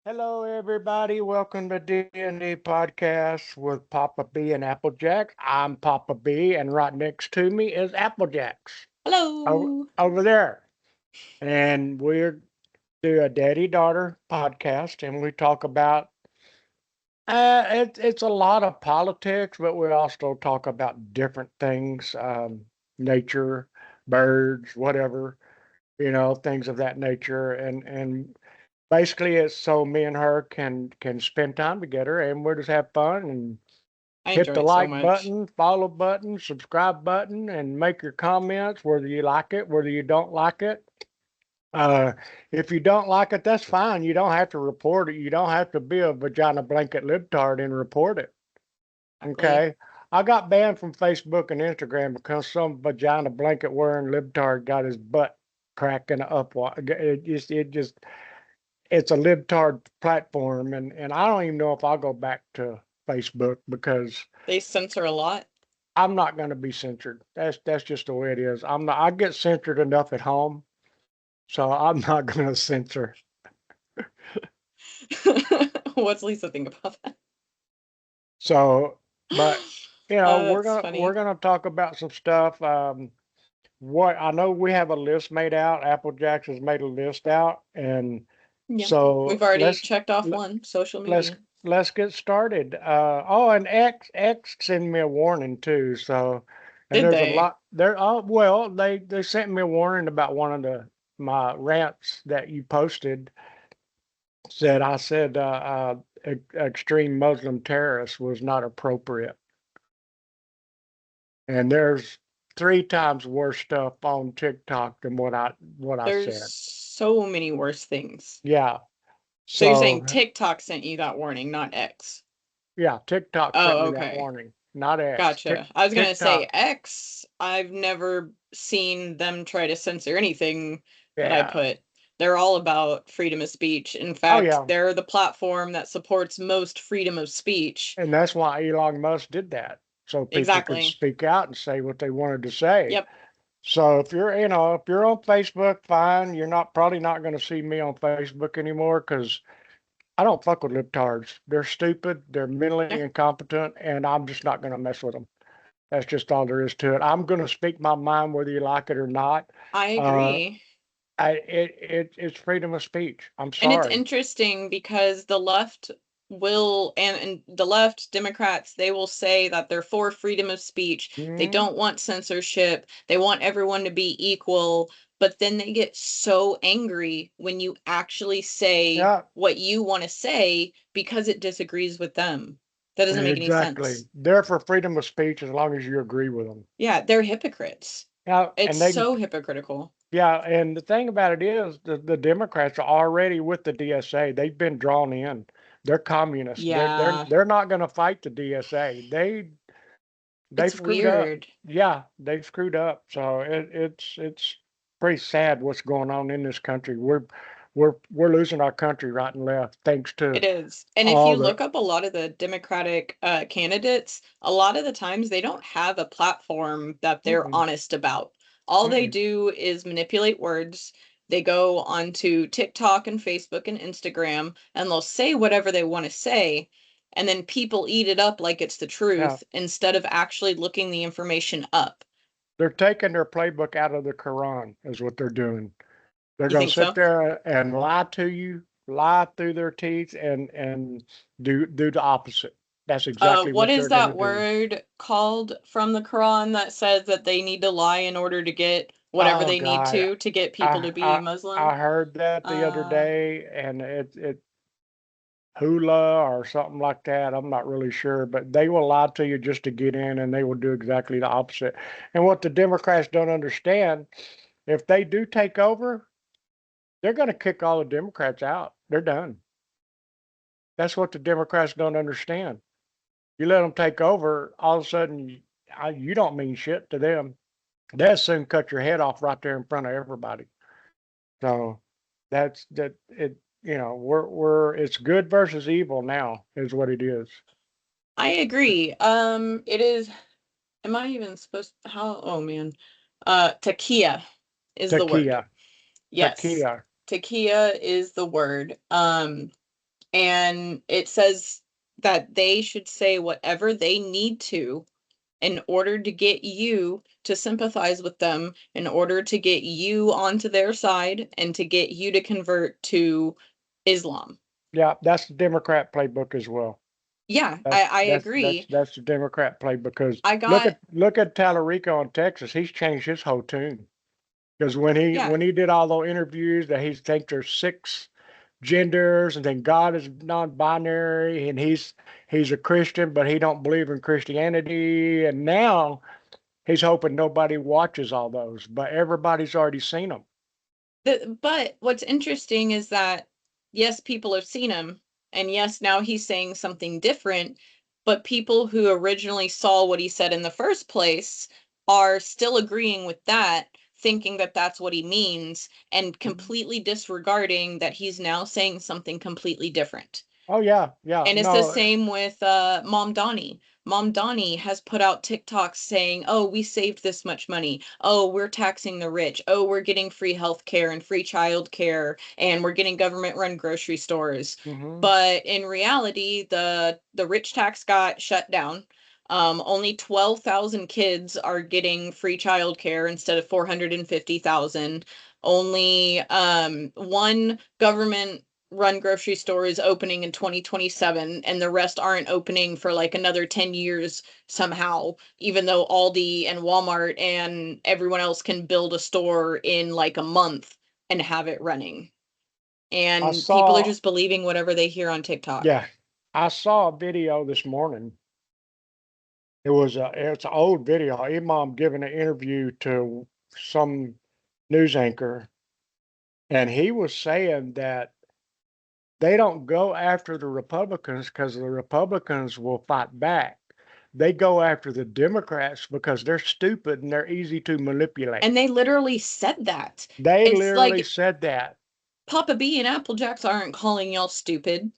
Hello, everybody. Welcome to D&D Podcast with Papa B and Applejax. I'm Papa B, and right next to me is Applejax Hello. over there. And we're do a daddy-daughter podcast, and we talk about it's a lot of politics, but we also talk about different things, nature, birds, whatever, things of that nature, and basically, it's so me and her can spend time together, and we'll just have fun and I hit enjoy the it so like much. button, follow button, subscribe button, and make your comments whether you like it, whether you don't like it. Uh, if you don't like it, that's fine. You don't have to report it. You don't have to be a vagina blanket libtard and report it. Exactly. Okay. I got banned from Facebook and Instagram because some vagina blanket wearing libtard got his butt cracking up. It just it's a libtard platform, and I don't even know if I'll go back to Facebook because They censor a lot. I'm not going to be censored. That's just the way it is. I'm not. I get censored enough at home, so I'm not going to censor. What's Lisa think about that? So, but That's we're funny. gonna talk about some stuff. What I know, we have a list made out. Applejack has made a list out, and Yeah. so We've already checked off one social let's media. let's get started. Oh, and X sent me a warning too. So, and Did there's a they? lot there. Oh, well, they sent me a warning about one of the my rants that you posted. Said I said extreme Muslim terrorist was not appropriate, and there's three times worse stuff on TikTok than what I There's said. so many worse things. Yeah. So you're saying So TikTok sent you that warning, not X? yeah, TikTok sent Oh, me that okay. warning, not X. Gotcha. I was gonna say TikTok. X, I've never seen them try to censor anything that I Yeah. put. They're all about freedom of speech. In Oh fact, yeah. they're the platform that supports most freedom of speech. And that's why Elon Musk did that, so people could Exactly. speak out and say what they wanted to say. Yep. So if you're on Facebook, fine. You're not probably not going to see me on Facebook anymore because I don't fuck with libtards. They're stupid. They're mentally Yeah, incompetent, and I'm just not going to mess with them. That's just all there is to it. I'm going to speak my mind whether you like it or not. I Uh, agree. it's freedom of speech. I'm And it's sorry. interesting because the left will and the left Democrats, they will say that they're for freedom of speech. They Mhm. don't want censorship. They want everyone to be equal, but then they get so angry when you actually say Yeah, what you want to say because it disagrees with them. That doesn't make any exactly. sense. They're for freedom of speech as long as you agree with them. Yeah, they're hypocrites. Yeah, It's and they so hypocritical. yeah, and the thing about it is the Democrats are already with the DSA. They've been drawn in. They're communists. They're Yeah, they're not going to fight the DSA. They've it's screwed up. weird. Yeah, they've screwed up. So it's pretty sad what's going on in this country. We're losing our country right and left thanks It to is. And if all you the look up a lot of the Democratic candidates, a lot of the times they don't have a platform that they're mm-mm, honest about. All they mm-mm. do is manipulate words. They go onto TikTok and Facebook and Instagram and they'll say whatever they want to say. And then people eat it up like it's the Yeah, truth instead of actually looking the information up. they're taking their playbook out of the Quran is what they're doing. They're You going to think sit so? there and lie to you, lie through their teeth, and do the opposite. That's exactly What what is they're going to that do. word called from the Quran that says that they need to lie in order to get whatever Oh they need God, to get people I to be I Muslim? I heard that the other Uh, day, and it hula or something like that. I'm not really sure, but they will lie to you just to get in, and they will do exactly the opposite. And what the Democrats don't understand, if they do take over, they're going to kick all the Democrats out. They're done. That's what the Democrats don't understand. You let them take over, all of a sudden you don't mean shit to them. They'll soon cut your head off right there in front of everybody. So that's that it. We're it's good versus evil now is what it is. I agree. It is. Am I even supposed? How? Oh man. Takia is the word. Takia, Yes, Takia. takia is the word. and it says that they should say whatever they need to in order to get you to sympathize with them, in order to get you onto their side, and to get you to convert to Islam. Yeah, that's the Democrat playbook as well. Yeah, That's I that's that's agree. that's the Democrat play because I got, look at Tallarico in Texas. He's changed his whole tune because yeah, when he did all those interviews that he thinks there's six genders and then God is non-binary and he's a Christian but he don't believe in Christianity and now he's hoping nobody watches all those but everybody's already seen them. but what's interesting is that, yes, people have seen him, and yes, now he's saying something different, but people who originally saw what he said in the first place are still agreeing with that, thinking that that's what he means, and Mhm. completely disregarding that he's now saying something completely different. Oh yeah, yeah, And it's the no, same with Mom Donnie. Mom Donnie has put out TikToks saying, "Oh, we saved this much money. Oh, we're taxing the rich. Oh, we're getting free health care and free child care, and we're getting government-run grocery stores." hmm But in reality, the rich tax got shut down. Only 12,000 kids are getting free child care instead of 450,000. Only one government run grocery store is opening in 2027 and the rest aren't opening for like another 10 years somehow, even though Aldi and Walmart and everyone else can build a store in like a month and have it running. I And people are saw just believing whatever they hear on TikTok. yeah, I saw a video this morning. It's an old video. Imam giving an interview to some news anchor, and he was saying that they don't go after the Republicans because the Republicans will fight back. They go after the Democrats because they're stupid and they're easy to manipulate. And they literally said that. They It's literally like said that. Papa B and Aplejax aren't calling y'all stupid.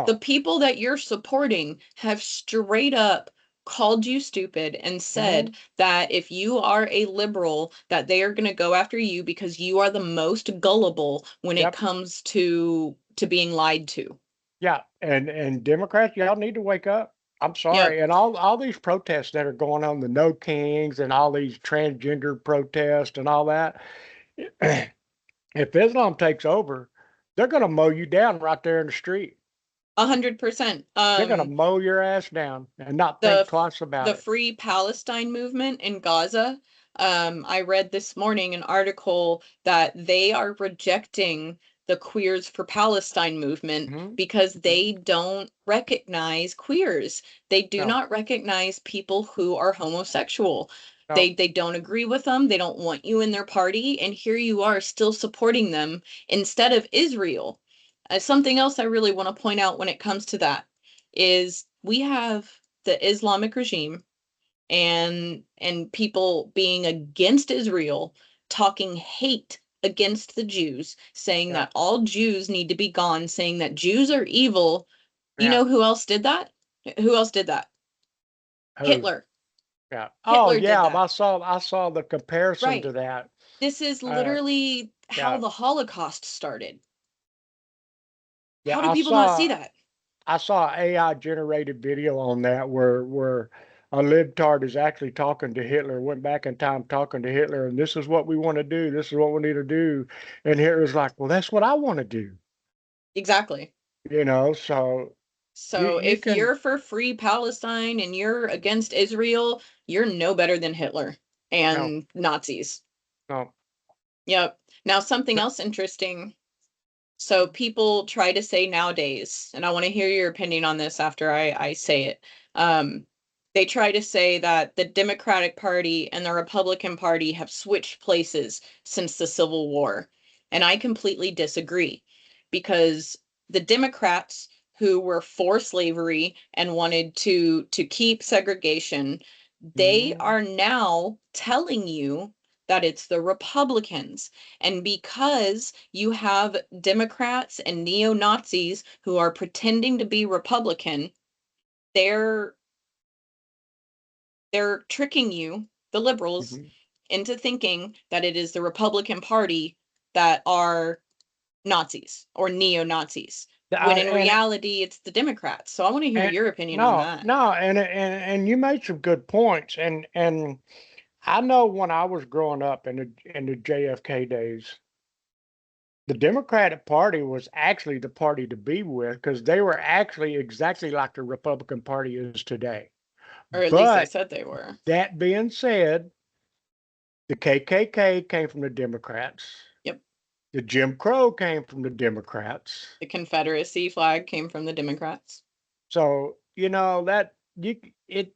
The No. people that you're supporting have straight up called you stupid and said hmm that if you are a liberal, that they are going to go after you because you are the most gullible when it Yep. comes to being lied to. Yeah. And Democrats, y'all need to wake up. I'm Yep, sorry. And all these protests that are going on, the No Kings and all these transgender protests and all that. If Islam takes over, they're going to mow you down right there in the street. 100%. They're going to mow your ass down and not think the twice about the it. Free Palestine movement in Gaza. I read this morning an article that they are rejecting the Queers for Palestine movement hmm because hmm they don't recognize queers. They do No, not recognize people who are homosexual. no. They don't agree with them. They don't want you in their party, and here you are still supporting them instead of Israel. Something else I really want to point out when it comes to that is we have the Islamic regime and people being against Israel, talking hate against the Jews, saying Yeah, that all Jews need to be gone, saying that Jews are evil. You yeah. know who else did that? Who else did that? Who? Hitler. Yeah. Oh, Hitler did yeah. that. I saw the comparison to Right. that. This is Uh, literally how yeah, the Holocaust started. yeah. How do people not see that? I saw AI generated video on that where a libtard is actually talking to Hitler, went back in time talking to Hitler, and this is what we want to do. This is what we need to do. And Hitler's like, well, that's what I want to do. Exactly. So So you if can you're for free Palestine and you're against Israel, you're no better than Hitler no and Nazis. no. Yep. Now, something else interesting. So people try to say nowadays, and I want to hear your opinion on this after I say it. Um, they try to say that the Democratic Party and the Republican Party have switched places since the Civil War. And I completely disagree because the Democrats who were for slavery and wanted to keep segregation, they Mhm. are now telling you that it's the Republicans. And because you have Democrats and neo-Nazis who are pretending to be Republican, they're they're tricking you, the liberals, Mhm. into thinking that it is the Republican Party that are Nazis or neo-Nazis. when in And reality it's the Democrats. So I want to hear and your opinion on no, that. no, and you made some good points. And I know when I was growing up in the JFK days, the Democratic Party was actually the party to be with because they were actually exactly like the Republican Party is today. Or at least they But said they were. that being said, the KKK came from the Democrats. Yep. The Jim Crow came from the Democrats. The Confederacy flag came from the Democrats. So, that you it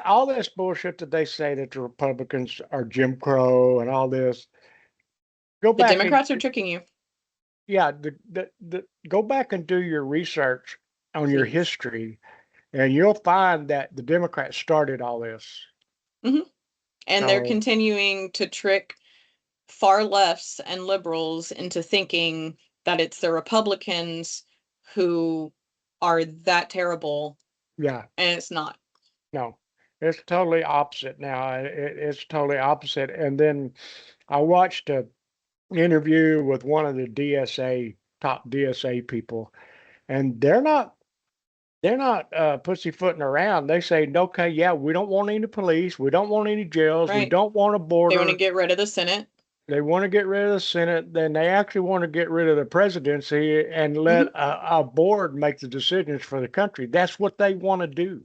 all this bullshit that they say that the Republicans are Jim Crow and all this, go The back and Democrats are tricking you, yeah, go back and do your research on your please. history, and you'll find that the Democrats started all this. Hmm. And they're So continuing to trick far lefts and liberals into thinking that it's the Republicans who are that terrible, yeah, and it's not. no, it's totally opposite now. It's totally opposite. And then I watched a interview with one of the DSA top DSA people, and they're not pussyfooting around. They say, okay, yeah, we don't want any police, we don't want any jails, we Right. don't want a They want to border. get rid of the Senate. They want to get rid of the Senate. Then they actually want to get rid of the presidency and let Hmm. a board make the decisions for the country. That's what they want to do.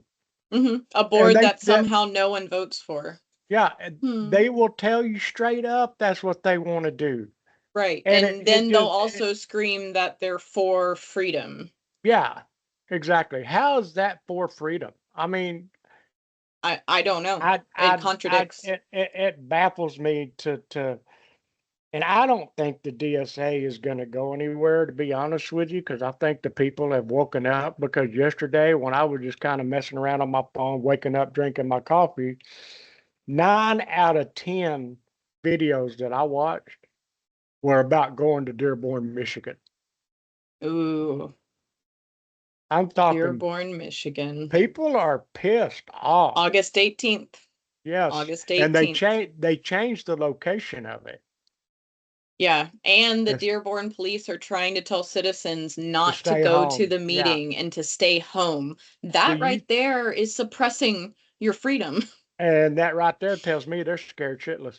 Hmm. A And board that somehow no one votes for. yeah, Hmm. they will tell you straight up that's what they want to do. Right. And And then they'll it also scream that they're for freedom. yeah, exactly. How is that for freedom? I mean, I don't know. It contradicts. it baffles me and I don't think the DSA is going to go anywhere, to be honest with you, because I think the people have woken up. Because yesterday, when I was just kind of messing around on my phone, waking up, drinking my coffee, 9 out of 10 videos that I watched were about going to Dearborn, Michigan. Ooh, I'm talking Dearborn, Michigan. people are pissed off. August 18th. Yes, August and 18th. they changed the location of it. Yeah, and the It's Dearborn police are trying to tell citizens to not to stay go to home. the Yeah. meeting and to stay home. Do That you? right there is suppressing your freedom. And that right there tells me they're scared shitless.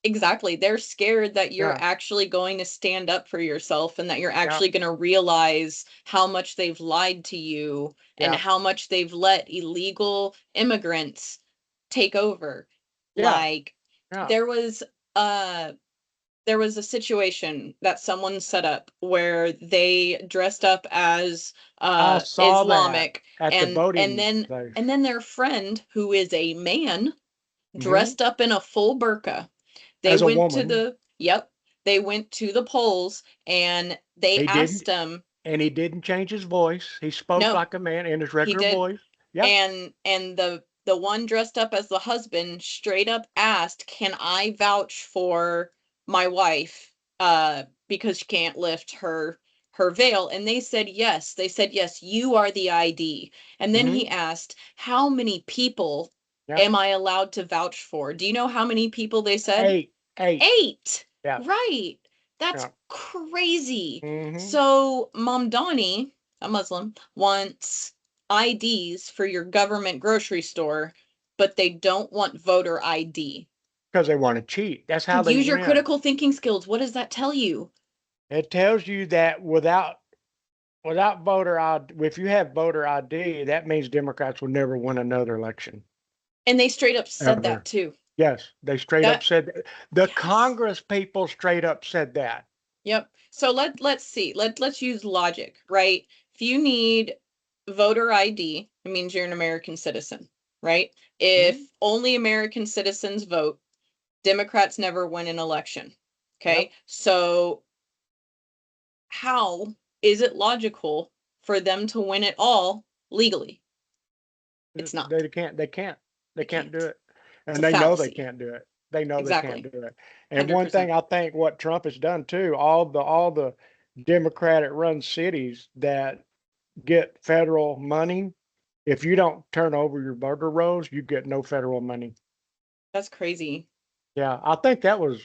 Exactly. They're scared that you're Yeah. actually going to stand up for yourself and that you're Yeah. actually going to realize how much they've lied to you and Yeah. how much they've let illegal immigrants take over. Yeah. Like Yeah. there was uh there was a situation that someone set up where they dressed up as I saw that Islamic at the and voting place. their friend who is a man Hmm. dressed up in a full burqa. They As a went to woman, the Yep, they went to the polls and they he asked didn't, him, and he didn't change his voice. He spoke no, like a man in his he regular did. voice. Yeah. And the one dressed up as the husband straight up asked, "Can I vouch for my wife because she can't lift her veil?" And they said yes. They said yes, you are the ID. And then Hmm. he asked, "How many people Yeah. am I allowed to vouch for?" Do you know how many people they said? Eight. Eight. 8. Yeah. Right. That's Yeah. crazy. Hmm. So Mamdani, a Muslim, wants IDs for your government grocery store, but they don't want voter ID. Because they want to cheat. That's how they Use your win. critical thinking skills. What does that tell you? It tells you that without voter ID, if you have voter ID, that means Democrats will never win another election And they straight up said that ever. too. Yes, they straight up That said that. The yes. Congress people straight up said that. Yep. So let's see. Let's use logic, right? If you need voter ID, it means you're an American citizen, right? Hmm. If only American citizens vote, Democrats never win an election. Yep. Okay? So how is it logical for them to win it all legally? It's not. They can't. They can't. They They can't do can't. it, It's a and they know they fallacy. can't do it. They know they can't Exactly. do it. And one thing 100%. I think what Trump has done too, all the Democratic run cities that get federal money, if you don't turn over your voter rolls, you get no federal money. That's crazy. Yeah, I think that was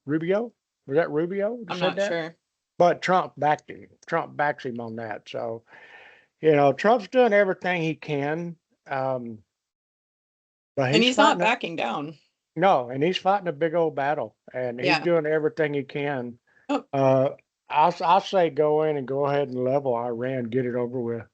Rubio. Was that Rubio who I'm said not that? sure. but Trump backed him. Trump backs him on that. So, Trump's doing everything he can. Um, but And he's he's not fighting a backing down. no, and he's fighting a big old battle, and he's Yeah. doing everything he can. Oh, Uh, I'll say go in and go ahead and level Iran, get it over with,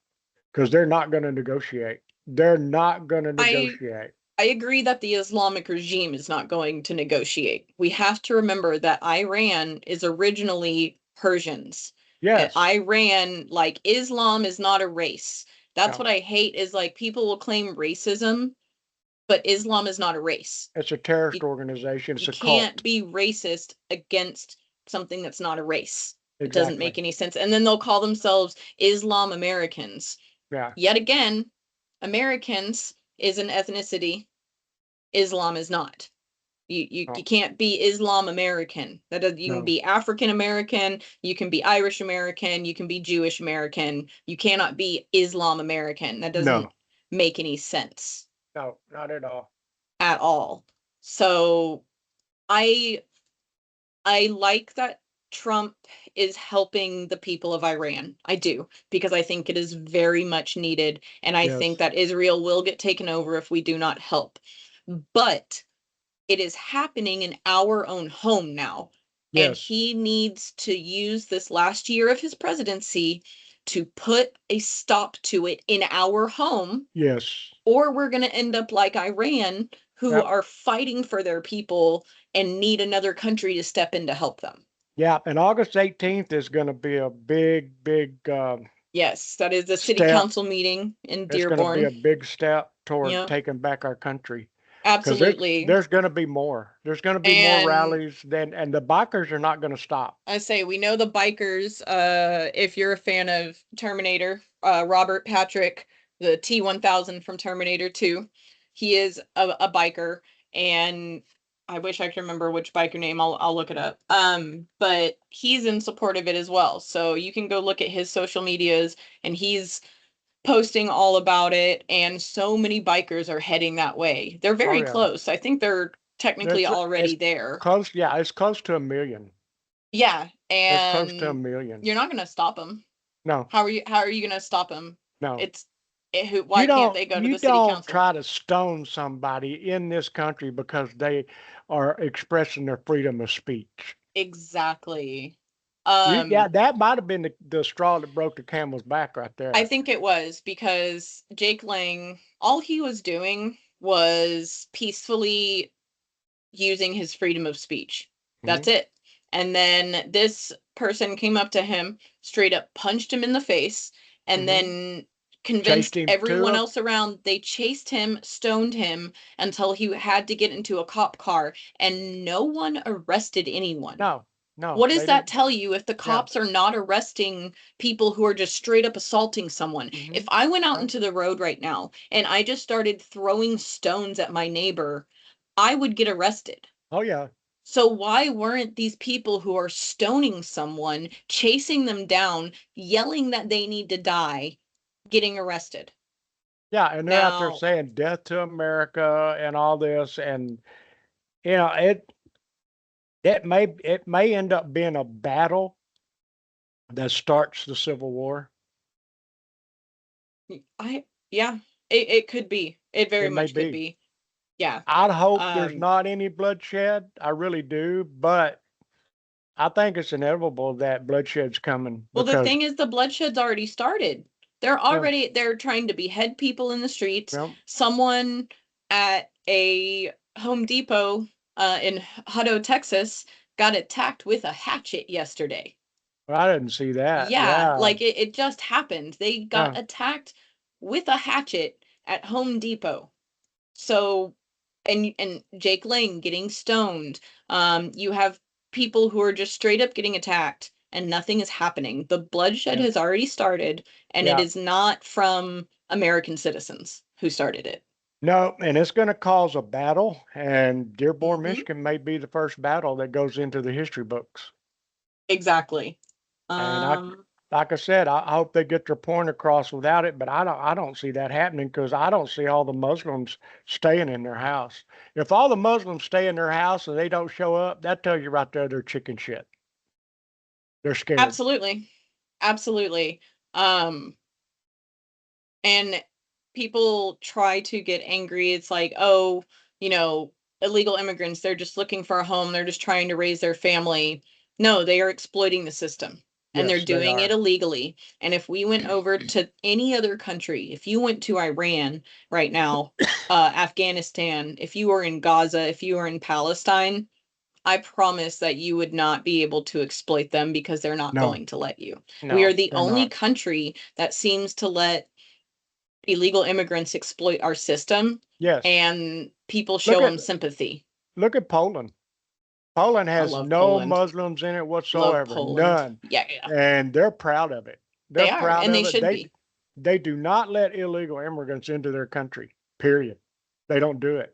because they're not going to negotiate. They're not going to I negotiate. I agree that the Islamic regime is not going to negotiate. We have to remember that Iran is originally Persians. Yes, Iran, like Islam, is not a race. That's no, what I hate is like people will claim racism, but Islam is not a race. it's a terrorist You organization. It's you a can't cult. be racist against something that's not a race. It doesn't Exactly. make any sense. And then they'll call themselves Islam Americans. Yeah. Yet again, Americans is an ethnicity. Islam is not. You No, can't be Islam American. You can no, be African American, you can be Irish American, you can be Jewish American. You cannot be Islam American. That doesn't no, make any sense no, not at all. at all. So I I like that Trump is helping the people of Iran. I do, because I think it is very much needed. And I think Yes, that Israel will get taken over if we do not help. But it is happening in our own home now. And yes, he needs to use this last year of his presidency to put a stop to it in our home, yes. or we're going to end up like Iran, who Yep. are fighting for their people and need another country to step in to help them. Yeah. And August 18th is going to be a big, big Yes, that is the city step. council meeting in It's going to be a Dearborn. big step toward Yeah, taking back our country. Because absolutely. there's going to be more. There's going to be more And rallies than, and the bikers are not going to stop. I say we know the bikers. If you're a fan of Terminator, Robert Patrick, the T-1000 from Terminator 2, he is a biker, and I wish I could remember which biker name. I'll look it up. But he's in support of it as well. So you can go look at his social medias, and he's posting all about it. And so many bikers are heading that way. They're Oh very yeah, close. I think they're technically it's already there. close. Yeah, it's close to a million. Yeah, It's close to a and million. you're not gonna stop them. No, How are you gonna stop them? no. It's why can't they go to You the city don't council? try to stone somebody in this country because they are expressing their freedom of speech. Exactly. Yeah, Um, that might have been the straw that broke the camel's back right I there. think it was because Jake Lang, all he was doing was peacefully using his freedom of speech. That's Hmm. it. And then this person came up to him, straight up punched him in the face, and Hmm. then Chased convinced him to everyone else around. They chased him, stoned him until he had to get into a cop car, and no one arrested anyone. no, no, What does they that didn't. tell you if the Yeah. cops are not arresting people who are just straight up assaulting someone? If Hmm. I went out into the road right now and I just started throwing stones at my neighbor, I would get arrested. Oh yeah, So why weren't these people who are stoning someone, chasing them down, yelling that they need to die, getting arrested? yeah, and they're out there Now, saying "Death to America" and all this, and you know it may end up being a battle that starts the Civil War. I yeah, it could be. It very It may much could be. be. Yeah. I'd hope there's Um, not any bloodshed. I really do, but I think it's inevitable that bloodshed's coming well, the because thing is the bloodshed's already started. yeah, They're trying to behead people in the streets. well, Someone at a Home Depot in Hutto, Texas got attacked with a hatchet yesterday. I didn't see that. Yeah, Yeah, like it just happened. They got yeah, attacked with a hatchet at Home Depot. So, and Jake Lang getting stoned. You have people who are just straight up getting attacked and nothing is happening. The bloodshed yeah, has already started, and it yeah. is not from American citizens who started it. No, and it's going to cause a battle, and Dearborn, Hmm. Michigan may be the first battle that goes into the history books. Exactly. And Um, like I said, I hope they get their point across without it, but I don't see that happening because I don't see all the Muslims staying in their house. If all the Muslims stay in their house and they don't show up, that tells you right there they're chicken shit. They're scared. Absolutely. Absolutely. Um, and people try to get angry. It's like, oh, you know, illegal immigrants, they're just looking for a home, they're just trying to raise their family. No, they are exploiting the system and they're Yes, they doing it are. illegally. And if we went over to any other country, if you went to Iran right now, Afghanistan, if you were in Gaza, if you were in Palestine, I promise that you would not be able to exploit them because they're not No, going to let you. We are no, the they're only not. country that seems to let illegal immigrants exploit our system, Yes. and people Look show at them sympathy. Poland. Poland I has love no Poland. Muslims in it Love whatsoever. Poland. None. Yeah, yeah. And they're proud of it. They're They are, proud and they of it. should be. They do not let illegal immigrants into their country. Period. They don't do it.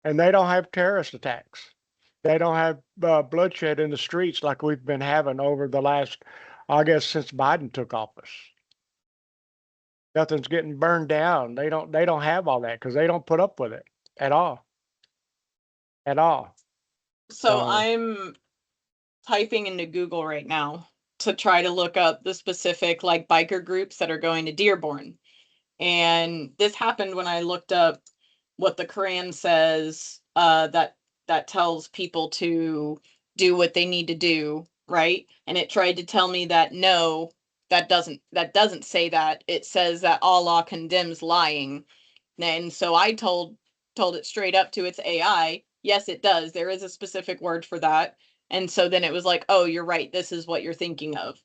And they don't have terrorist attacks. They don't have bloodshed in the streets like we've been having over the last, I guess, since Biden took office. Nothing's getting burned down. They don't have all that because they don't put up with it at all. At all. So So I'm typing into Google right now to try to look up the specific like biker groups that are going to Dearborn. And this happened when I looked up what the Quran says, that tells people to do what they need to do, right? And it tried to tell me that no, that doesn't say that. It says that Allah condemns lying. And so I told it straight up to its AI, yes, it does. There is a specific word for that. And so then it was like, oh, you're right. This is what you're thinking of.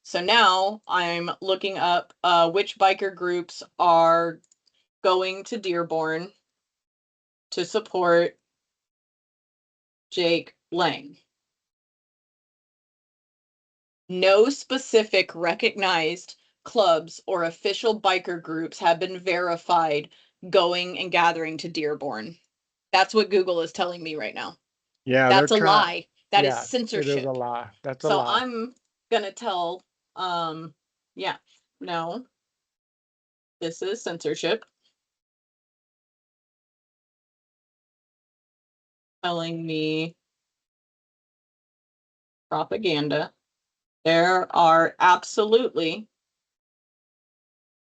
So now I'm looking up which biker groups are going to Dearborn to support Jake Lang. No specific recognized clubs or official biker groups have been verified going and gathering to Dearborn. That's what Google is telling me right now. yeah, they're That's a trying. lie. That is Yeah, it is a censorship. lie. That's a So lie. I'm gonna tell, yeah, no, this is censorship. Telling me propaganda. There are absolutely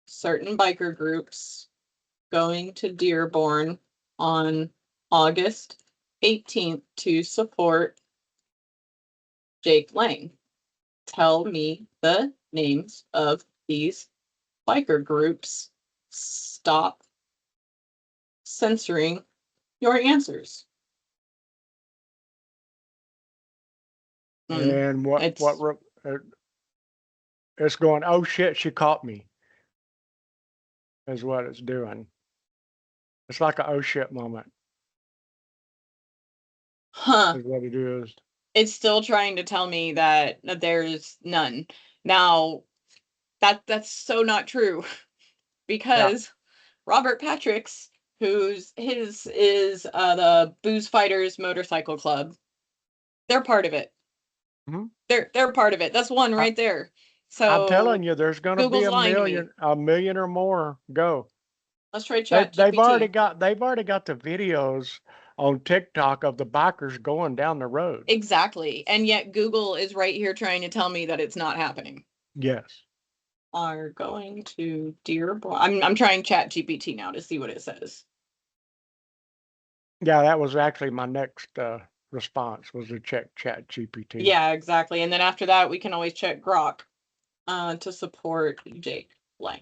certain biker groups going to Dearborn on August 18th to support Jake Lang. Tell me the names of these biker groups. Stop censoring your answers. Mm, And it's uh, it's going? Oh shit, she caught me. Is what it's doing. It's like a oh shit moment. huh. Is what it is. It's still trying to tell me that there's none. Now that's so not true Yeah. because Robert Patrick's, who's his is the Booze Fighters Motorcycle Club. They're part of it. Mhm. They're part of it. That's one I, right there. I'm telling So you, there's going to be Google's lying to me. a million or more go. Let's try Chat GPT. They've already got the videos on TikTok of the bikers going down the road. Exactly. And yet Google is right here trying to tell me that it's not happening. Yes. Are going to Dearborn. I'm trying Chat GPT now to see what it says. Yeah, that was actually my next response was to check Chat GPT. Yeah, exactly. And then after that, we can always check Grok to support Jake Lang.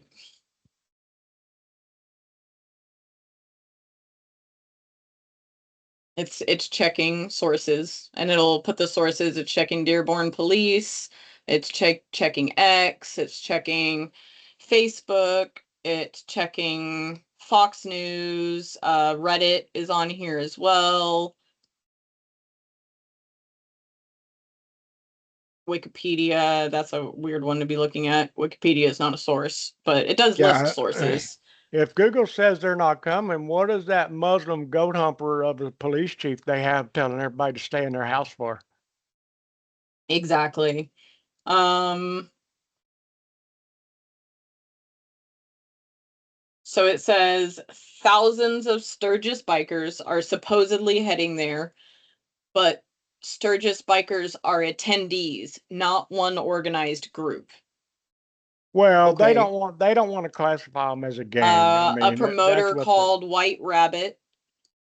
It's checking sources, and it'll put the sources. It's checking Dearborn Police. It's checking X. It's checking Facebook. It's checking Fox News. Reddit is on here as well. Wikipedia, that's a weird one to be looking at. Wikipedia is not a source, but it does list Yeah. sources. If Google says they're not coming, what is that Muslim goat humper of the police chief they have telling everybody to stay in their house for? Exactly. Um, so it says thousands of Sturgis bikers are supposedly heading there, but Sturgis bikers are attendees, not one organized group. Well, Okay. they don't want to classify them as a gang. I A mean, that's promoter what the called White Rabbit,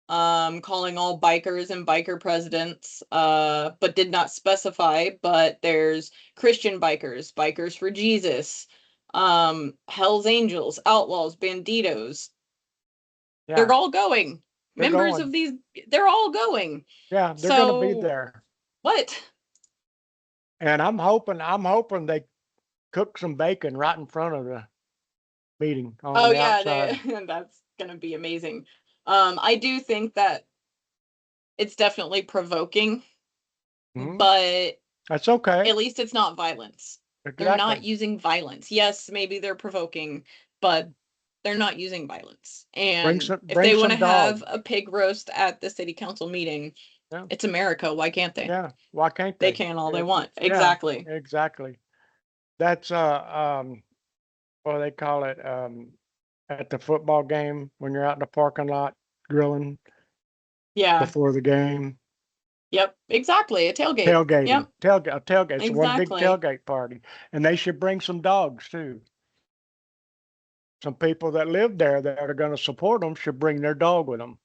calling all bikers and biker presidents, but did not specify. But there's Christian bikers, Bikers for Jesus, Hell's Angels, Outlaws, Banditos. They're yeah, all going. they're Members going. of these, they're all going. Yeah, they're going to be So there. what? And I'm hoping they cook some bacon right in front of the meeting on Oh the yeah, outside. that's gonna be amazing. I do think that it's definitely provoking, Hmm. but That's okay. at least it's not violence. They're not Exactly. using violence. Yes, maybe they're provoking, but they're not using violence. And if Bring they want to some have dogs. a pig roast at the city council meeting, Yeah, it's America. Why can't they? yeah. Why can't They they? can all they want. Yeah, Exactly. exactly. That's what do they call it? At the football game when you're out in the parking lot grilling Yeah. before the game. Yep. Exactly. A tailgate. Tailgating. Yep. Tailgate. It's one big Exactly. tailgate party. And they should bring some dogs too. Some people that live there that are going to support them should bring their dog with them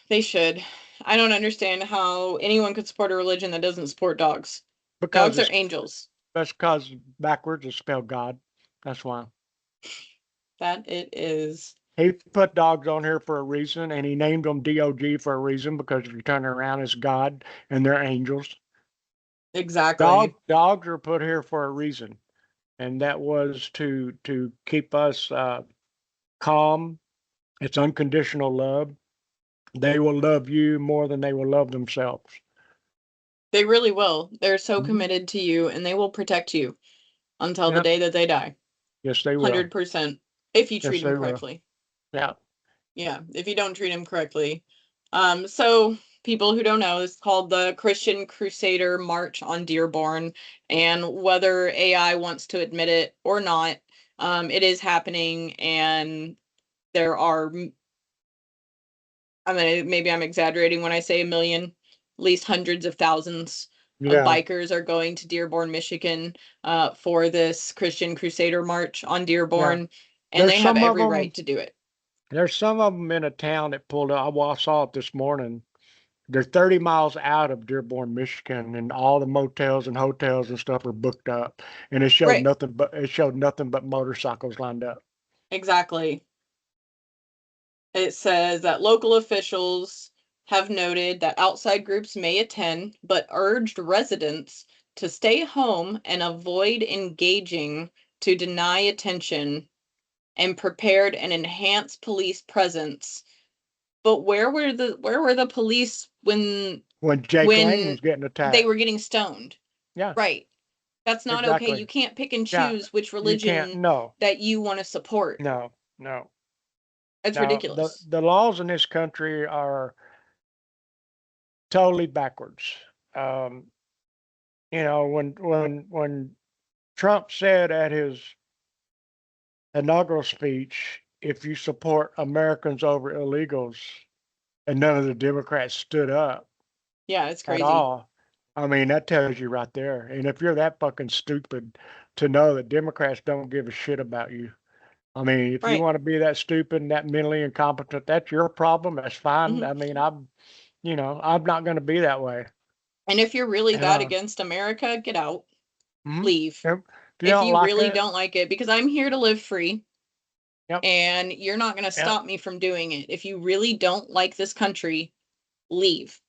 They should. I don't understand how anyone could support a religion that doesn't support dogs. because Dogs are it's angels. that's because backwards is spelled God. That's why. That it is. He put dogs on here for a reason, and he named them DOG for a reason because if you turn around, it's God and they're angels. Exactly. Dogs are put here for a reason, and that was to keep us calm. It's unconditional love. They will love you more than they will love themselves. They really will. They're so Mhm. committed to you and they will protect you until the Yeah. day that they die. Yes, they will. 100%. If you treat Yes, them they will. correctly. Yeah. Yeah, if you don't treat them correctly. So people who don't know, it's called the Christian Crusader March on Dearborn. And whether AI wants to admit it or not, it is happening. And there are, I mean, maybe I'm exaggerating when I say a million, at least hundreds of thousands of Yeah. bikers are going to Dearborn, Michigan, for this Christian Crusader March on Yeah. Dearborn, and There's they have some of every them. right to do it. There's some of them in a town that pulled up. Well, I saw it this morning. They're 30 miles out of Dearborn, Michigan, and all the motels and hotels and stuff are booked up. And Right, it showed nothing but motorcycles lined up. exactly. It says that local officials have noted that outside groups may attend, but urged residents to stay home and avoid engaging to deny attention and prepared an enhanced police presence. But where were the police When Jake Lang when was getting they attacked. were getting stoned? Yeah, Right. That's not okay. exactly. You can't pick and Yeah, choose which you can't. religion No, that you want to support. no, no, It's no. ridiculous. The laws in this country are totally backwards. Um, when Trump said at his inaugural speech, if you support Americans over illegals, and none of the Democrats stood up Yeah, it's at crazy. all. I mean, that tells you right there. And if you're that fucking stupid to know that Democrats don't give a shit about you, I mean, if you Right. want to be that stupid and that mentally incompetent, that's your problem. That's fine. Hmm. I mean, I'm not going to be that way. And if you're really And that against America, get out, mhm. leave. If you If don't you like really it, don't like it, because I'm here to live free yep, and you're not going to yep, stop me from doing it. If you really don't like this country, leave.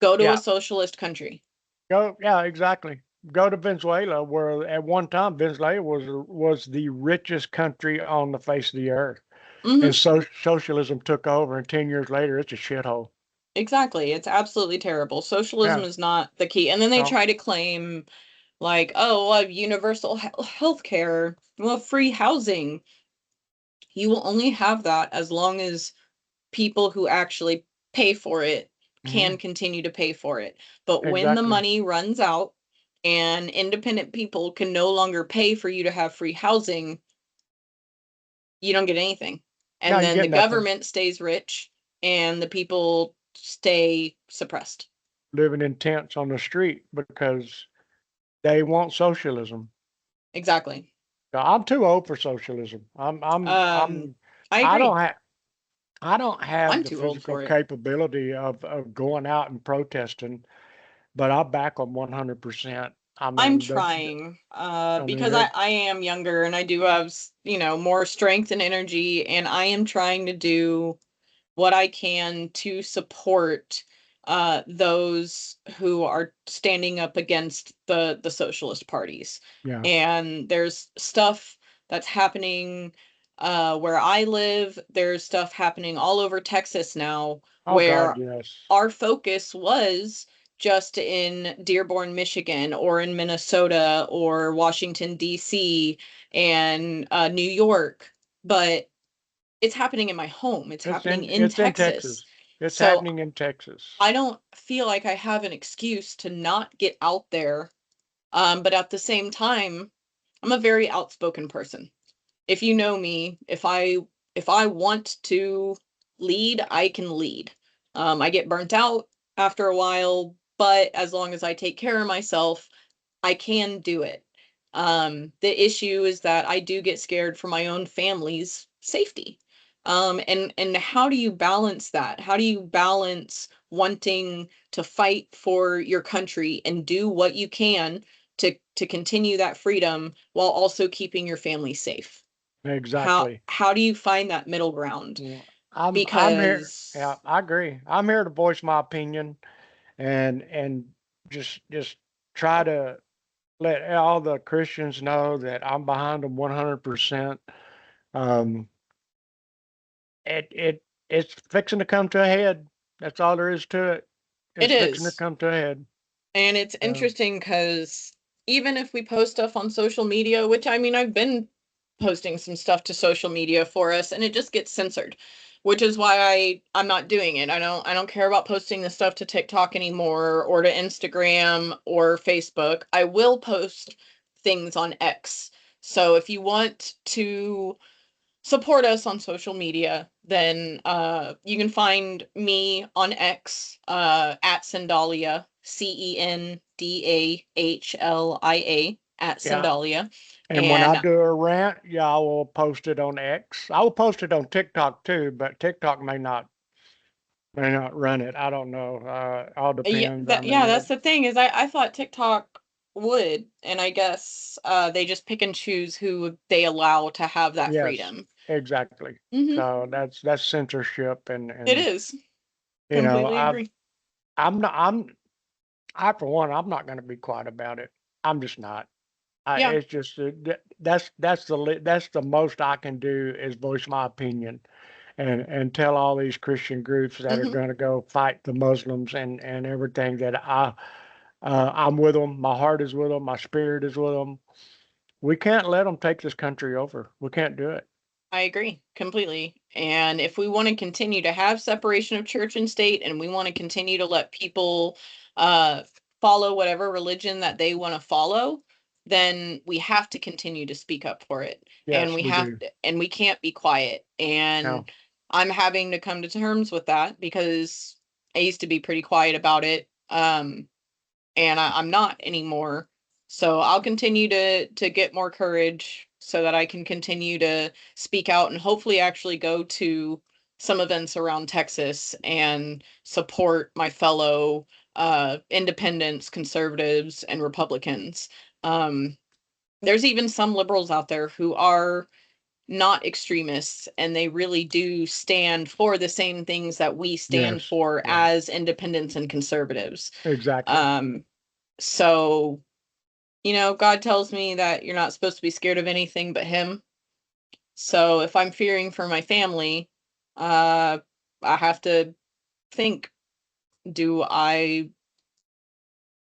Go to a yeah, socialist country. go, yeah, exactly. Go to Venezuela, where at one time Venezuela was the richest country on the face of the earth. Hmm. And socialism took over, and 10 years later, it's a shithole. Exactly. It's absolutely terrible. Socialism Yeah, is not the key. And then they no, try to claim, like, oh, universal health care, well, free housing. You will only have that as long as people who actually pay for it hmm, can continue to pay for it. But when the exactly. money runs out and independent people can no longer pay for you to have free housing, you don't get anything. No, And you then the get nothing. government stays rich and the people stay suppressed. living in tents on the street because they want socialism. Exactly. I'm too old for socialism. Um, I I don't agree. have I don't have I'm the too old physical for it. capability of going out and protesting, but I back them 100%. I I'm mean, trying, I mean, because I am younger and I do have, more strength and energy, and I am trying to do what I can to support those who are standing up against the socialist parties. yeah. And there's stuff that's happening where I live. There's stuff happening all over Texas now Oh God, where yes. our focus was just in Dearborn, Michigan, or in Minnesota, or Washington, D.C., and New York. But it's happening in my home. It's happening in It's in Texas. Texas. It's So happening in Texas. I don't feel like I have an excuse to not get out there. But at the same time, I'm a very outspoken person. If you know me, if I want to lead, I can lead. I get burnt out after a while, but as long as I take care of myself, I can do it. The issue is that I do get scared for my own family's safety. And how do you balance that? How do you balance wanting to fight for your country and do what you can to continue that freedom while also keeping your family safe? How Exactly. how do you find that middle ground? Well, I'm here. Yeah, Because I agree. I'm here to voice my opinion and just try to let all the Christians know that I'm behind them 100%. Um, it's fixing to come to a head. That's all there is to it. it It's fixing to is. come to a head. And it's So, interesting because even if we post stuff on social media, which I mean, I've been posting some stuff to social media for us, and it just gets censored, which is why I'm not doing it. I don't care about posting the stuff to TikTok anymore or to Instagram or Facebook. I will post things on X. So if you want to support us on social media, then you can find me on X at Sendalia, CENDAHLIA at yeah. Sendalia. And when I And do a rant, yeah, I will post it on X. I will post it on TikTok too, but TikTok may not run it. I don't know. All yeah, depends. I mean, that's the thing is I thought TikTok would, and I guess they just pick and choose who they allow to have that yes, freedom. exactly. Hmm. So that's censorship, It and is. you know, Completely agree. I'm not I for one, I'm not going to be quiet about it. I'm just not. Yeah. It's just that's the most I can do is voice my opinion and tell all these Christian groups that are Hmm. going to go fight the Muslims and everything that I'm with them. My heart is with them. My spirit is with them. We can't let them take this country over. We can't do it. I agree completely. And if we want to continue to have separation of church and state, and we want to continue to let people uh, follow whatever religion that they want to follow, then we have to continue to speak up for it. And Yes, we do. we can't be quiet. Now, And I'm having to come to terms with that because I used to be pretty quiet about it. And I'm not anymore. So I'll continue to get more courage so that I can continue to speak out and hopefully actually go to some events around Texas and support my fellow independents, conservatives, and Republicans. Um, there's even some liberals out there who are not extremists and they really do stand for the same things that we stand yes, for yeah, as independents and conservatives. exactly. Um, so, God tells me that you're not supposed to be scared of anything but him. So if I'm fearing for my family, uh, I have to think, do I,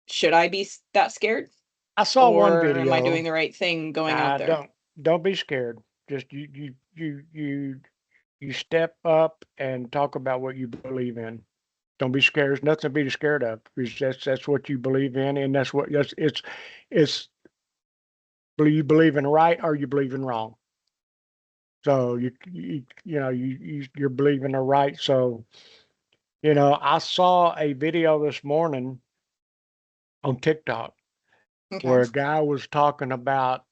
should I be that scared? I saw one Or am I video. doing the right thing going out there? Don't be scared. Just you step up and talk about what you believe in. Don't be scared. There's nothing to be scared of. That's what you believe in, and that's it's you believe in right or you believe in wrong. So you're believing the right. So I saw a video this morning on TikTok Okay. where a guy was talking about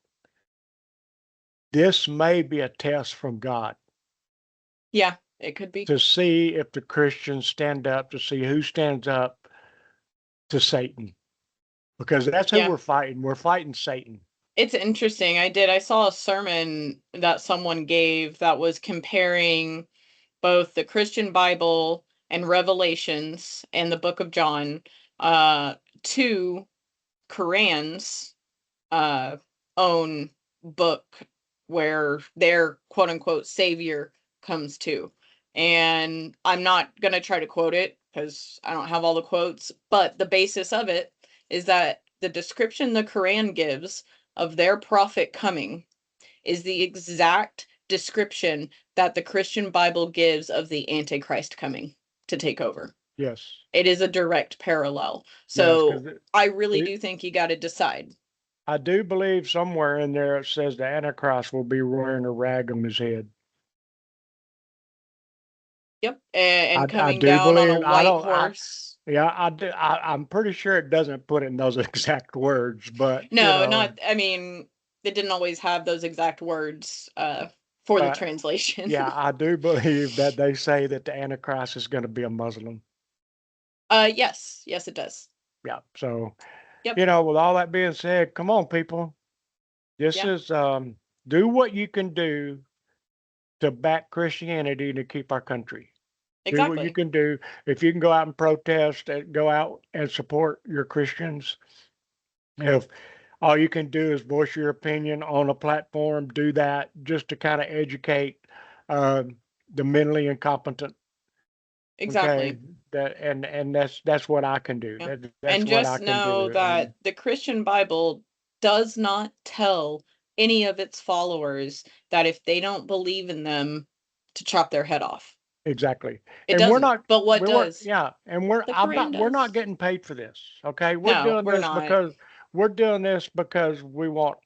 this may be a test from God Yeah, it could be. to see if the Christians stand up, to see who stands up to Satan, because that's who Yeah. we're fighting. We're fighting Satan. It's interesting. I saw a sermon that someone gave that was comparing both the Christian Bible and Revelations and the Book of John to Quran's uh own book where their quote unquote savior comes to. And I'm not going to try to quote it because I don't have all the quotes, but the basis of it is that the description the Quran gives of their prophet coming is the exact description that the Christian Bible gives of the Antichrist coming to take over. Yes, It is a direct parallel. yes, because So I really do think you got to decide. I do believe somewhere in there it says the Antichrist will be wearing a rag on his head. Yep. I, And I coming do down on a believe I white don't I horse. yeah I do I'm pretty sure it doesn't put it in those exact words, but No, not, I mean, it didn't always have those exact words for the but translation. yeah, I do believe that they say that the Antichrist is going to be a Muslim. Yes. Yes, it does. Yeah. So, Yep. with all that being said, come on, people. This Yeah, is do what you can do to back Christianity to keep our country. Do what you exactly. can do. If you can go out and protest, go out and support your Christians. If all you can do is voice your opinion on a platform, do that just to kind of educate uh, the mentally incompetent. Okay, Exactly. and that's what I can do. Yeah. That's And what just I can know do. And that the Christian Bible does not tell any of its followers that if they don't believe in them, to chop their head off. exactly. It And we're doesn't. not But what we weren't does? yeah, and The Quran we're not does. getting paid for this. Okay? No, we're not. We're doing this because we want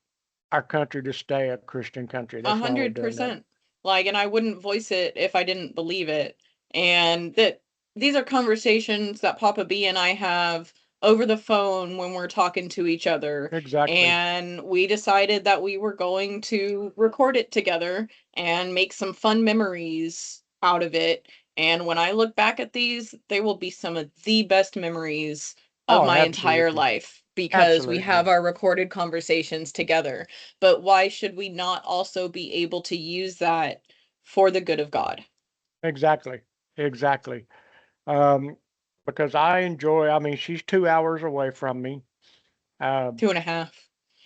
our country to stay a Christian country. A That's why we're hundred doing that. percent. Like, and I wouldn't voice it if I didn't believe it. And that these are conversations that Papa B and I have over the phone when we're talking to each other. Exactly. And we decided that we were going to record it together and make some fun memories out of it. And when I look back at these, they will be some of the best memories of Oh, my entire absolutely. life because we Absolutely. have our recorded conversations together. But why should we not also be able to use that for the good of God? Exactly. Exactly. Um, because I mean, she's 2 hours away from me, uh, 2.5.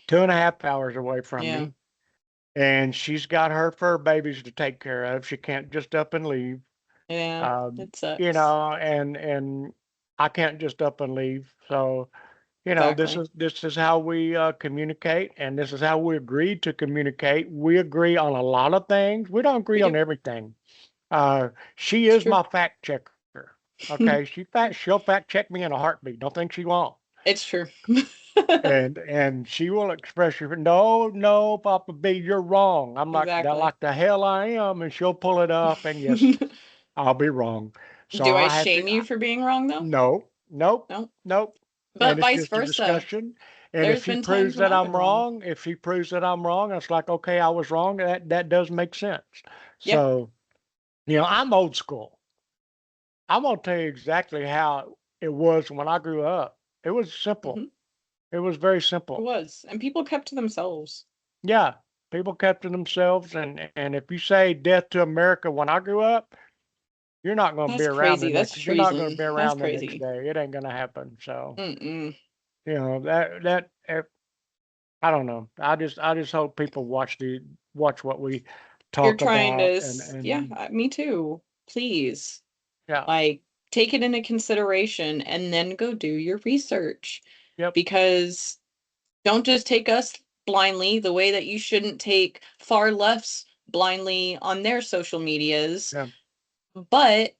2.5 hours away from Yeah. me. And she's got her fur babies to take care of. She can't just up and leave. Yeah. Um, It sucks. and I can't just up and leave. So, Exactly. this is how we communicate, and this is how we agreed to communicate. We agree on a lot of things. We don't We agree on do. everything. She It's is true. my fact checker. Okay, she'll fact check me in a heartbeat. Don't think she won't. It's true. And she will express her no, no, Papa B, you're wrong. I'm Exactly. like the hell I am, and she'll pull it up, and yes, I'll be wrong. So Do I I have shame to you for being wrong though? no, nope, No. nope. But And it's vice just a versa. discussion. And if There's she been times proves when that I've been I'm wrong. wrong, if she proves that I'm wrong, it's like, okay, I was wrong. That does make sense. Yeah. So, I'm old school. I'm gonna tell you exactly how it was when I grew up. It was simple. Hmm. It was very It simple. was. And people kept to themselves. Yeah, people kept to themselves, and if you say death to America when I grew up, That's crazy. That's you're not gonna treason. be That's around the next crazy. day. It ain't gonna happen. So, Mm-mm. that I don't know. I just hope people watch what we You're talk trying to, about yeah, and me too. Please. yeah. Like, take it into consideration and then go do your research. Yep. Because don't just take us blindly the way that you shouldn't take far lefts blindly on their social medias, Yeah. but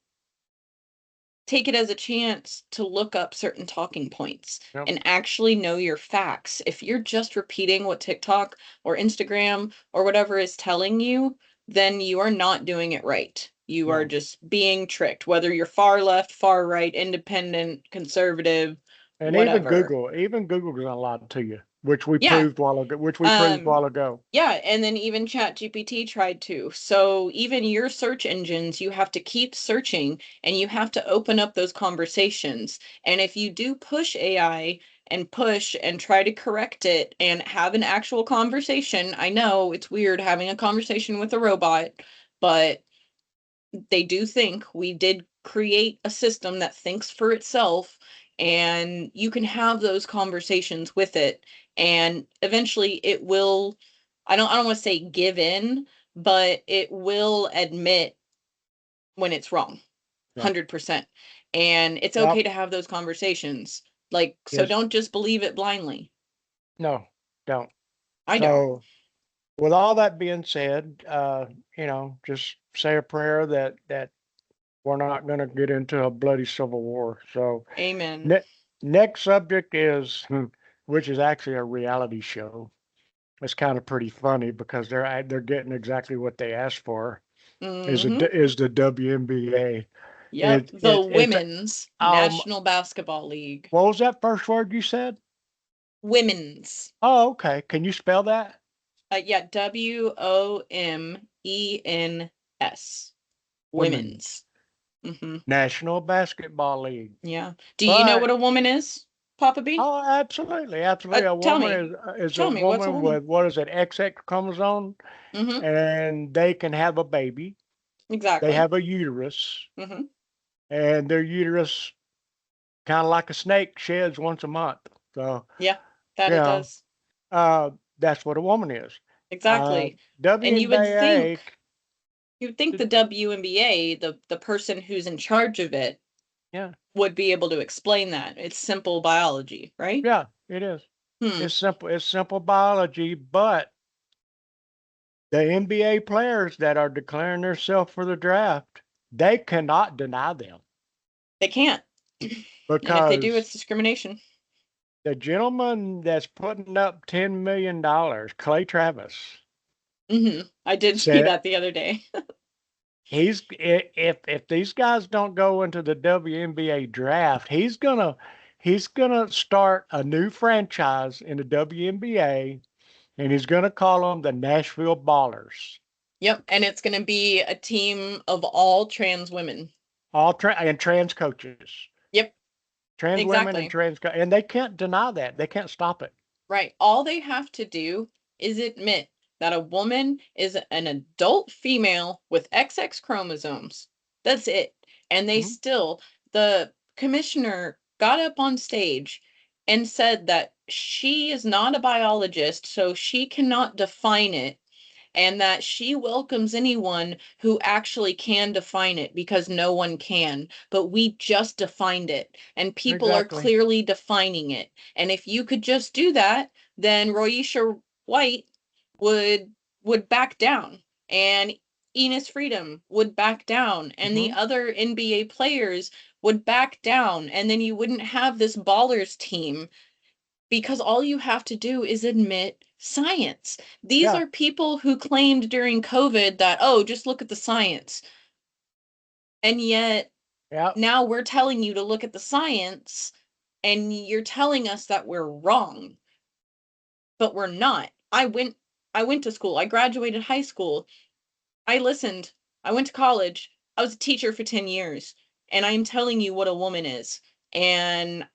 take it as a chance to look up certain talking points Yep. and actually know your facts. If you're just repeating what TikTok or Instagram or whatever is telling you, then you are not doing it right. You are No. just being tricked, whether you're far left, far right, independent, conservative, And whatever. Even Google's gonna lie to you, which we Yeah. proved while ago, which we proved Um, while ago. yeah, and then even ChatGPT tried to. So even your search engines, you have to keep searching and you have to open up those conversations. And if you do push AI and push and try to correct it and have an actual conversation, I know it's weird having a conversation with a robot, but they do think we did create a system that thinks for itself, and you can have those conversations with it, and eventually it will, I don't want to say give in, but it will admit when it's wrong. Yeah. 100%. And it's okay Yep. to have those conversations, like, so Yes. don't just believe it blindly. No. Don't. I don't. So, with all that being said, just say a prayer that we're not going to get into a bloody civil war. So, Amen. ne- next subject is, which is actually a reality show. It's kind of pretty funny because they're getting exactly what they asked for. Hmm. Is the WNBA? Yep, the It's Women's um. National Basketball League. What was that first word you said? Women's. Oh, okay. Can you spell that? Yeah, WOMENS. Women's Women's. Hmm. National Basketball League. Yeah. Do you know what But a woman is, Papa B? oh, absolutely, absolutely. A Tell woman me. is a Tell me, what's a woman woman? with what is it, XX chromosome, Hmm. and they can have a baby. They Exactly. have a uterus, Hmm. and their uterus, kind of like a snake, sheds once a month. So, Yeah, that you it know, does. uh, that's what a woman is. Uh, Exactly. And WNBA, you would think the WNBA, the person who's in charge of it, yeah, would be able to explain that. It's simple biology, right? yeah, it is. Hmm. It's simple. It's simple biology, but the NBA players that are declaring themselves for the draft, they cannot deny them They can't. And if they do, because it's discrimination. the gentleman that's putting up $10 million, Clay Travis, I did see said that the other day. if these guys don't go into the WNBA draft, he's gonna start a new franchise in the WNBA, and he's gonna call them the Nashville Ballers. Yep, and it's going to be a team of all trans women. And trans coaches, Yep, trans women and exactly. trans, and they can't deny that. They can't stop it. Right. All they have to do is admit that a woman is an adult female with XX chromosomes. That's it. And they Mhm. still, the commissioner got up on stage and said that she is not a biologist, so she cannot define it, and that she welcomes anyone who actually can define it because no one can. But we just defined it, and people are Exactly. clearly defining it. And if you could just do that, then Roisha White would would back down, and Enos Freedom would back down, and the Hmm. other NBA players would back down, and then you wouldn't have this ballers team, because all you have to do is admit science. These Yeah. are people who claimed during COVID that, oh, just look at the science. And yet Yeah. now we're telling you to look at the science, and you're telling us that we're wrong, but we're not. I went to school. I graduated high school. I listened. I went to college. I was a teacher for 10 years, and I'm telling you what a woman is. And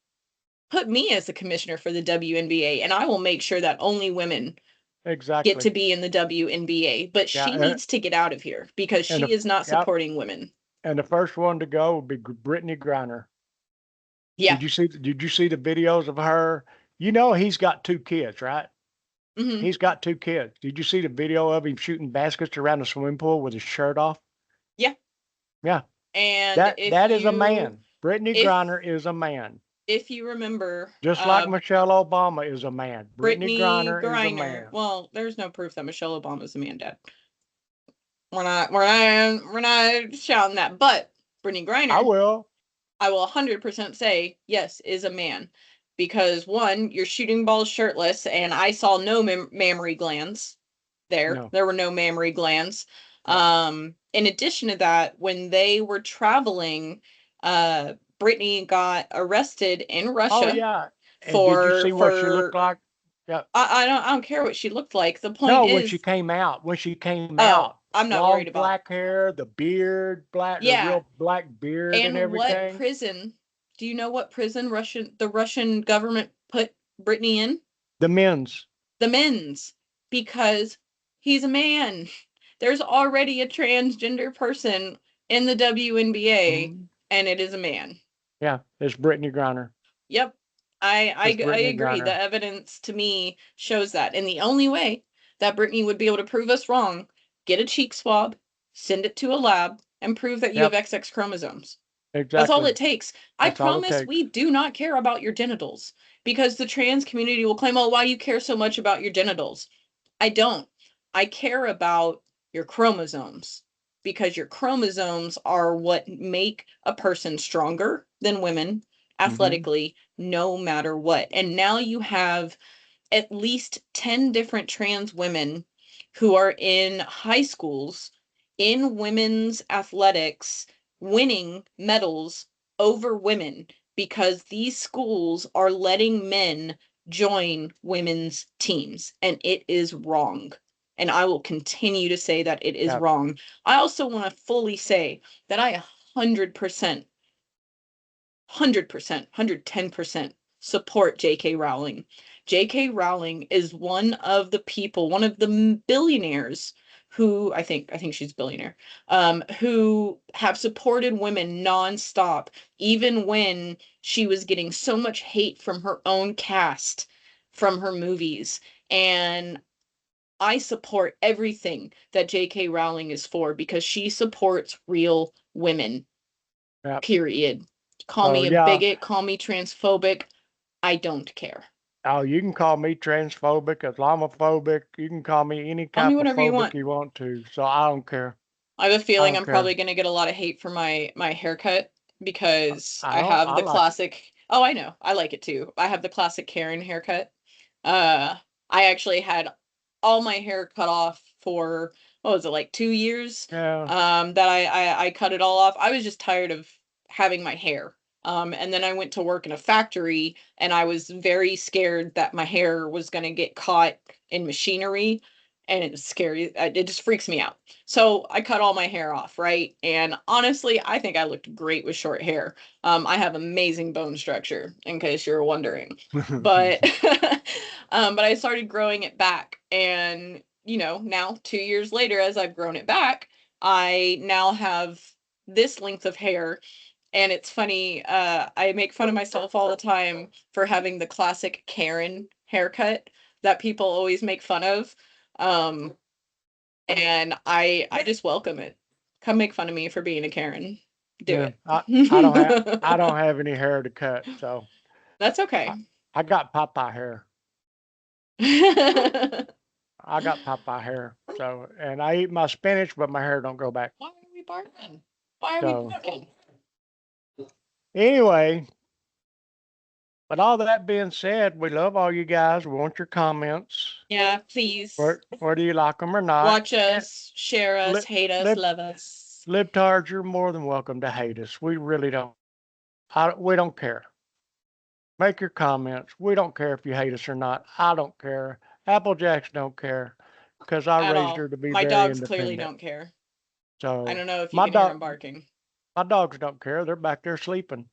put me as the commissioner for the WNBA, and I will make sure that only women get to Exactly. be in the WNBA, but Yeah. she needs to get out of here because And she the is not yeah, supporting women. and the first one to go would be Brittany Griner. Yeah. Did you see the videos of her? You know he's got two kids, right? Hmm. He's got two kids. Did you see the video of him shooting baskets around the swimming pool with his shirt off? Yeah. Yeah. And That is a man. Brittany if Griner is a man. if you remember, Just like Michelle Obama is a man. Brittany Brittany Griner is a Griner, man. well, there's no proof that Michelle Obama is a man, Dad. We're not shouting that, but Brittany I Griner, will. I will 100% say yes, is a man, because one, you're shooting balls shirtless, and I saw no mammary glands there. No. There were no mammary glands. No. in addition to that, when they were traveling, Brittany got arrested in Oh Russia yeah. And did you for see what she looked for like? Yeah. I don't care what she looked like. The point No, when she is, came out, when she came oh, out, I'm not worried long about. black hair, the beard, the Yeah, real black beard and and what everything. prison? Do you know what prison the Russian government put Brittany in? The men's. The men's, because he's a man. There's already a transgender person in the WNBA, Mhm. and it is a man. Yeah, it's Brittany Griner. Yep. I It's Brittany agree. The Griner. evidence to me shows that. And the only way that Brittany would be able to prove us wrong, get a cheek swab, send it to a lab, and prove that you have Yep, XX chromosomes. That's all exactly. it takes. I That's all it promise takes. we do not care about your genitals, because the trans community will claim, oh, why you care so much about your genitals? I don't. I care about your chromosomes, because your chromosomes are what make a person stronger than women Hmm. athletically, no matter what. And now you have at least 10 different trans women who are in high schools in women's athletics winning medals over women, because these schools are letting men join women's teams, and it is wrong. And I will continue to say that it is Yep. wrong. I also want to fully say that I 110% support J.K. Rowling. J.K. Rowling is one of the people, one of the billionaires who I think she's a billionaire, who have supported women nonstop, even when she was getting so much hate from her own cast from her movies. And I support everything that J.K. Rowling is for, because she supports real women, Yep. period. Call So me a yeah. bigot, call me transphobic. I don't care. Oh, you can call me transphobic, Islamophobic. You can call me any Call me type of whatever you phobic want. you want to. So I don't care. I have a I feeling don't I'm care. probably going to get a lot of hate for my haircut, because I I don't. have I the like it. classic. Oh, I know. I like it too. I have the classic Karen haircut. Uh, I actually had all my hair cut off for, what was it, like 2 years? Yeah. That I cut it all off. I was just tired of having my hair. And then I went to work in a factory, and I was very scared that my hair was going to get caught in machinery, and it's scary. It just freaks me out. So I cut all my hair off, right? And honestly, I think I looked great with short hair. I have amazing bone structure, in case you're wondering. But but I started growing it back, and now 2 years later, as I've grown it back, I now have this length of hair. And it's funny, I make fun of myself all the time for having the classic Karen haircut that people always make fun of. Um, and I just welcome it. Come make fun of me for being a Karen. Do Yeah. I it. don't have any hair to cut, so That's I, okay. I got Popeye hair. Why I got Popeye hair. So and I eat my spinach, but my hair don't grow back. are we barking? Why are we So barking? anyway, but all that being said, we love all you guys. We want your comments. Yeah, please Whether you like them or not. watch And us, share us, lib, hate us, lib, love us. libtards, you're more than welcome to hate us. We really don't. We don't care. Make your comments. We don't care if you hate us or not. I don't care. Applejax don't care because I At raised all. her to be My very dogs clearly independent. don't care. I So don't know if you my can hear them dog, barking. my dogs don't care. They're back there sleeping.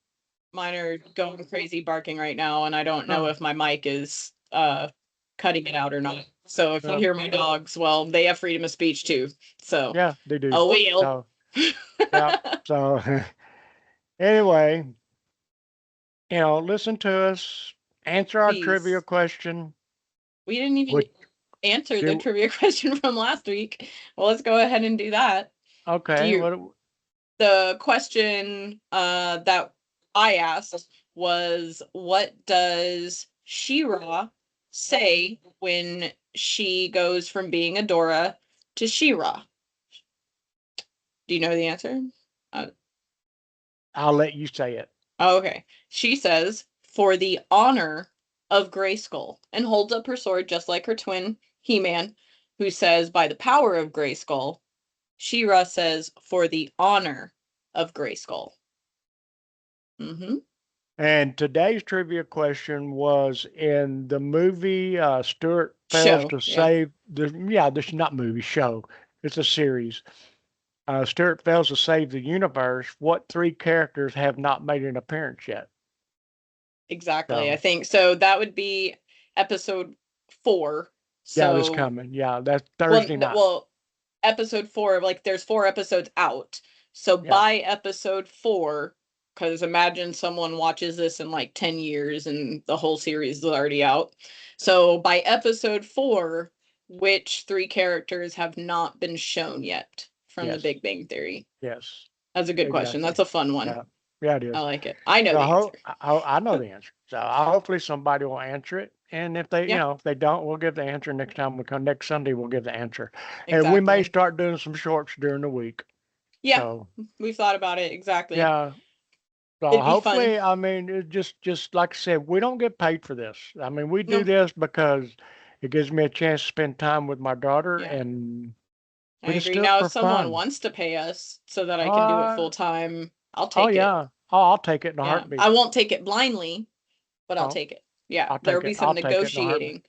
Mine are going crazy barking right now, and I don't know Oh, if my mic is cutting it out or not. So if you yeah, hear my dogs, well, they have freedom of speech too. So, yeah, they do. oh well. So yeah. So anyway, listen to us. Answer our trivia Please. question. We didn't even Which answer the do trivia question from last week. Well, let's go ahead and do that. Do okay. you What? The question that I asked was, what does Shira say when she goes from being a Dora to Shira? Do you know the answer? Uh, I'll let you say it. oh, okay. She says, for the honor of Grayskull, and holds up her sword just like her twin He-Man, who says, by the power of Grayskull. She-Ra says, for the honor of Grayskull. Mm-hmm. And today's trivia question was in the movie Stuart fails Show, to yeah. save this is not movie show. It's a series. Stuart fails to save the universe. What three characters have not made an appearance yet? Exactly. I So think so. That would be episode 4. yeah, that's So, coming. Yeah, that's Thursday night. well, episode 4, like there's 4 episodes out. So Yeah, by episode 4, because imagine someone watches this in like 10 years and the whole series is already out. So by episode 4, which 3 characters have not been shown yet from the yes, Big Bang Theory? yes, That's a good question. exactly. That's a fun one. Yeah, yeah, it I is. like it. I know So the answer. I know the answer. So hopefully somebody will answer it. And if they, Yeah, if they don't, we'll give the answer next time we come. Next Sunday, we'll give the answer. And we may exactly. start doing some shorts during the week. Yeah, So we've thought about it. Exactly. yeah. So It'd be fun. hopefully, I mean, it just like I said, we don't get paid for this. I mean, we do No, this because it gives me a chance to spend time with my daughter, yeah, and I we just agree. do it Now, if for someone fun. wants to pay us so that I can do it Uh, full time, I'll oh take it. yeah. Oh, I'll take it in a Yeah, I heartbeat. won't take it blindly, but I'll Oh, take it. Yeah, I'll there'll take be it. some I'll take it in a heartbeat. negotiating,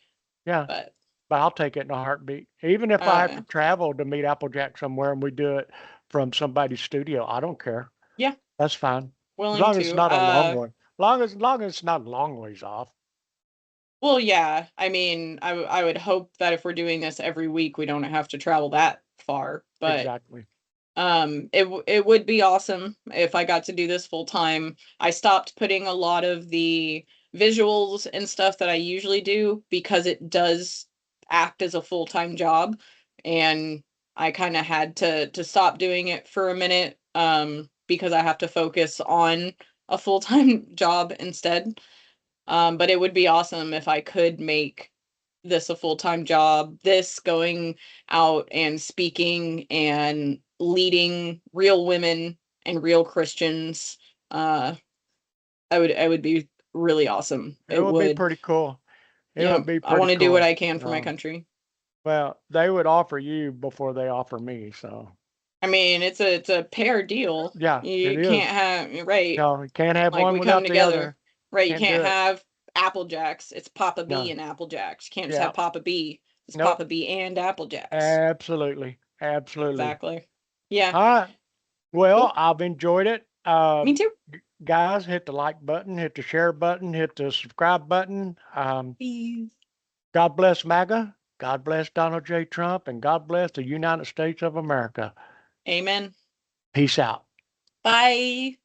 Yeah. but But I'll take it in a heartbeat. Even if I oh have yeah, to travel to meet Applejack somewhere and we do it from somebody's studio, I don't care. yeah, That's fine. As willing long as it's to. not a long one. Long as it's not a long ways off. Well, yeah. I mean, I would hope that if we're doing this every week, we don't have to travel that far. But Exactly. it would be awesome if I got to do this full time. I stopped putting a lot of the visuals and stuff that I usually do because it does act as a full-time job, and I kind of had to stop doing it for a minute because I have to focus on a full-time job instead. But it would be awesome if I could make this a full-time job, this going out and speaking and leading real women and real Christians. Uh, I would be really awesome. It It would be would, pretty cool. It yeah, would be I pretty want to do what cool. I can for my No. country. Well, they would offer you before they offer me, so I mean, it's a pair deal. yeah, it You is. can't have, right, No, you can't have like one we come without the together. other. Right, you Can't do can't it. have Aplejax. It's Papa B No. and Aplejax. You can't just Yeah. have Papa B. It's Nope. Papa B and Aplejax. Absolutely. Absolutely. Exactly. Yeah. All right. Well, Cool. I've enjoyed it. Me too. Guys, hit the like button, hit the share button, hit the subscribe button. Please. God bless MAGA. God bless Donald J. Trump, and God bless the United States of America. Amen. Peace out. Bye.